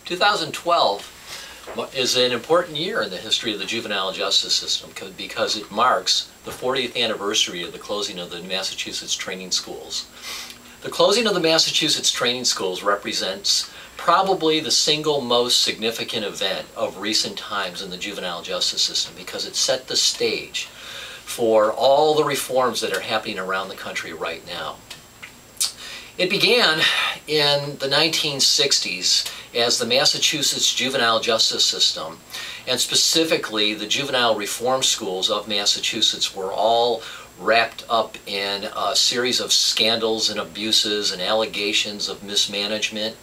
2012 is an important year in the history of the juvenile justice system because it marks the 40th anniversary of the closing of the Massachusetts training schools. The closing of the Massachusetts training schools represents probably the single most significant event of recent times in the juvenile justice system because it set the stage for all the reforms that are happening around the country right now. It began in the 1960s as the Massachusetts juvenile justice system, and specifically the juvenile reform schools of Massachusetts, were all wrapped up in a series of scandals and abuses and allegations of mismanagement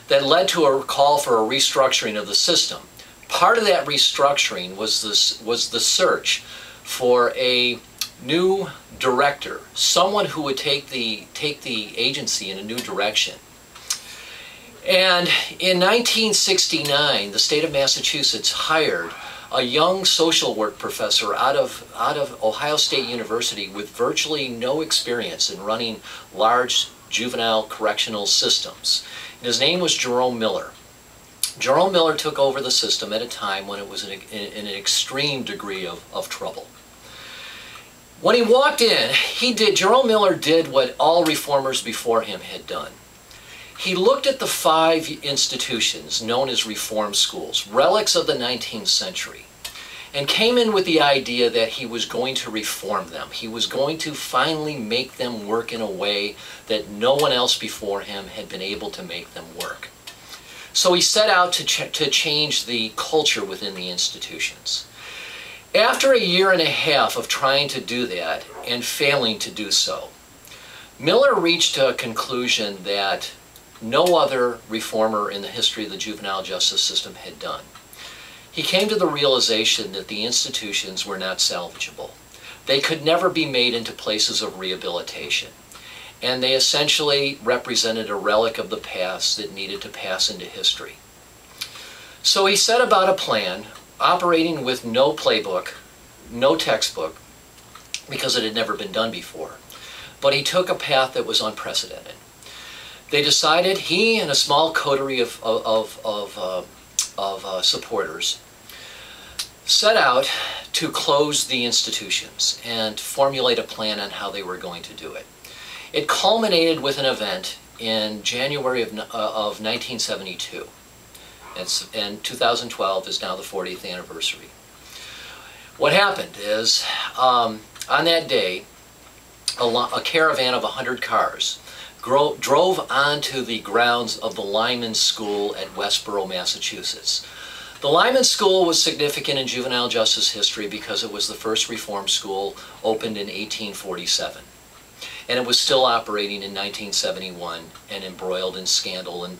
that led to a call for a restructuring of the system. Part of that restructuring was the search for a new director, someone who would take the agency in a new direction. And in 1969, the state of Massachusetts hired a young social work professor out of Ohio State University with virtually no experience in running large juvenile correctional systems. And his name was Jerome Miller. Jerome Miller took over the system at a time when it was in an extreme degree of trouble. When he walked in, Jerome Miller did what all reformers before him had done. He looked at the 5 institutions known as reform schools, relics of the 19th century, and came in with the idea that he was going to reform them. He was going to finally make them work in a way that no one else before him had been able to make them work. So he set out to change the culture within the institutions. After a year and a half of trying to do that and failing to do so, Miller reached a conclusion that no other reformer in the history of the juvenile justice system had done. He came to the realization that the institutions were not salvageable. They could never be made into places of rehabilitation, and they essentially represented a relic of the past that needed to pass into history. So he set about a plan, operating with no playbook, no textbook, because it had never been done before. But he took a path that was unprecedented. They decided, he and a small coterie of supporters set out to close the institutions and formulate a plan on how they were going to do it. It culminated with an event in January of 1972. And 2012 is now the 40th anniversary. What happened is, on that day, a caravan of 100 cars drove onto the grounds of the Lyman School at Westboro, Massachusetts. The Lyman School was significant in juvenile justice history because it was the first reform school opened in 1847. And it was still operating in 1971 and embroiled in scandal and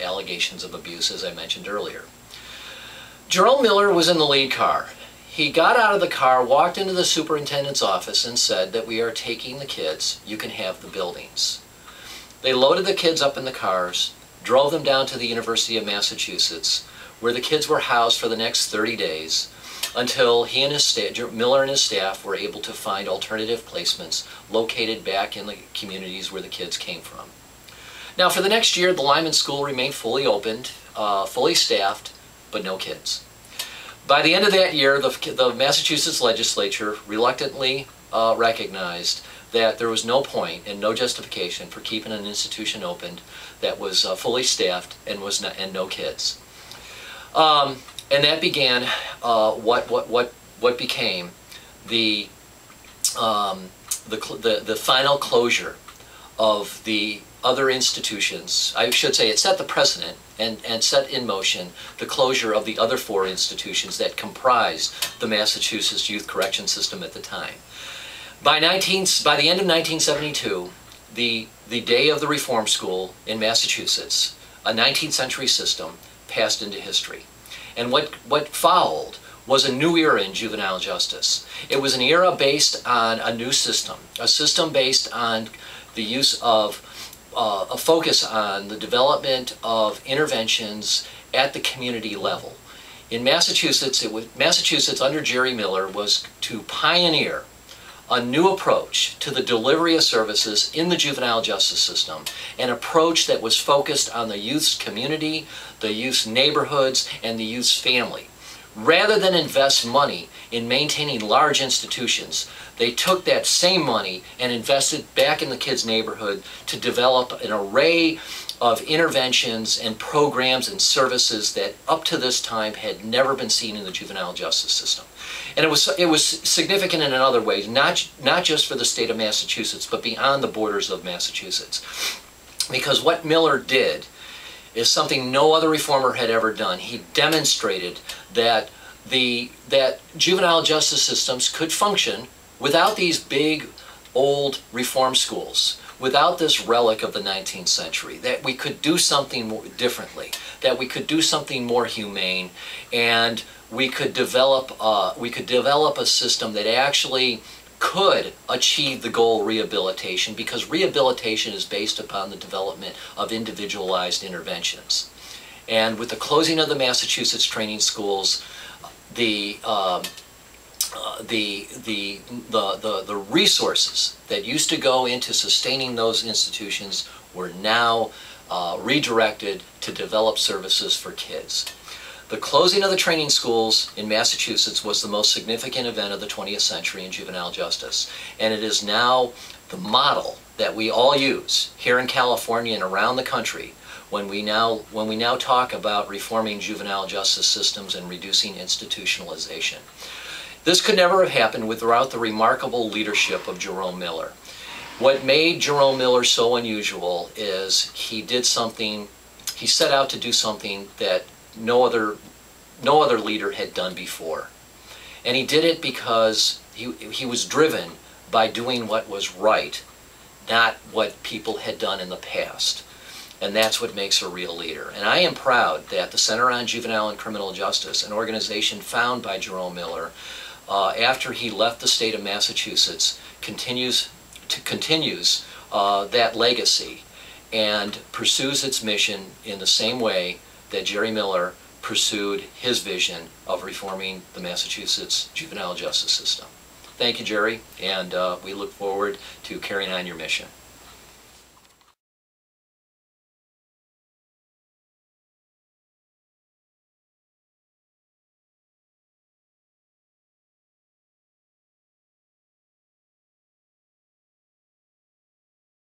allegations of abuse, as I mentioned earlier. Jerome Miller was in the lead car. He got out of the car, walked into the superintendent's office and said that we are taking the kids, you can have the buildings. They loaded the kids up in the cars, drove them down to the University of Massachusetts, where the kids were housed for the next 30 days until he and his staff, Miller and his staff, were able to find alternative placements located back in the communities where the kids came from. Now, for the next year, the Lyman School remained fully opened, fully staffed, but no kids. By the end of that year, the Massachusetts legislature reluctantly recognized that there was no point and no justification for keeping an institution opened that was fully staffed and no kids. And that began what became the final closure of the other institutions. I should say it set the precedent and set in motion the closure of the other 4 institutions that comprised the Massachusetts youth correction system at the time. By the end of 1972, the day of the reform school in Massachusetts, a 19th century system, passed into history. And what followed was a new era in juvenile justice. It was an era based on a new system, a system based on the use of a focus on the development of interventions at the community level. In Massachusetts, Massachusetts under Jerry Miller was to pioneer a new approach to the delivery of services in the juvenile justice system, an approach that was focused on the youth's community, the youth's neighborhoods, and the youth's family. Rather than invest money in maintaining large institutions, they took that same money and invested back in the kids' neighborhood to develop an array of interventions and programs and services that up to this time had never been seen in the juvenile justice system. And it was significant in other ways, not just for the state of Massachusetts, but beyond the borders of Massachusetts. Because what Miller did is something no other reformer had ever done. He demonstrated that juvenile justice systems could function without these big, old reform schools, without this relic of the 19th century, that we could do something more differently, that we could do something more humane, and we could develop a system that actually could achieve the goal of rehabilitation, because rehabilitation is based upon the development of individualized interventions. And with the closing of the Massachusetts training schools, the resources that used to go into sustaining those institutions were now redirected to develop services for kids. The closing of the training schools in Massachusetts was the most significant event of the 20th century in juvenile justice, and it is now the model that we all use here in California and around the country when we now talk about reforming juvenile justice systems and reducing institutionalization. This could never have happened without the remarkable leadership of Jerome Miller. What made Jerome Miller so unusual is he set out to do something that no other leader had done before. And he did it because he was driven by doing what was right, not what people had done in the past. And that's what makes a real leader. And I am proud that the Center on Juvenile and Criminal Justice, an organization founded by Jerome Miller, after he left the state of Massachusetts, continues that legacy and pursues its mission in the same way that Jerry Miller pursued his vision of reforming the Massachusetts juvenile justice system. Thank you, Jerry, and we look forward to carrying on your mission.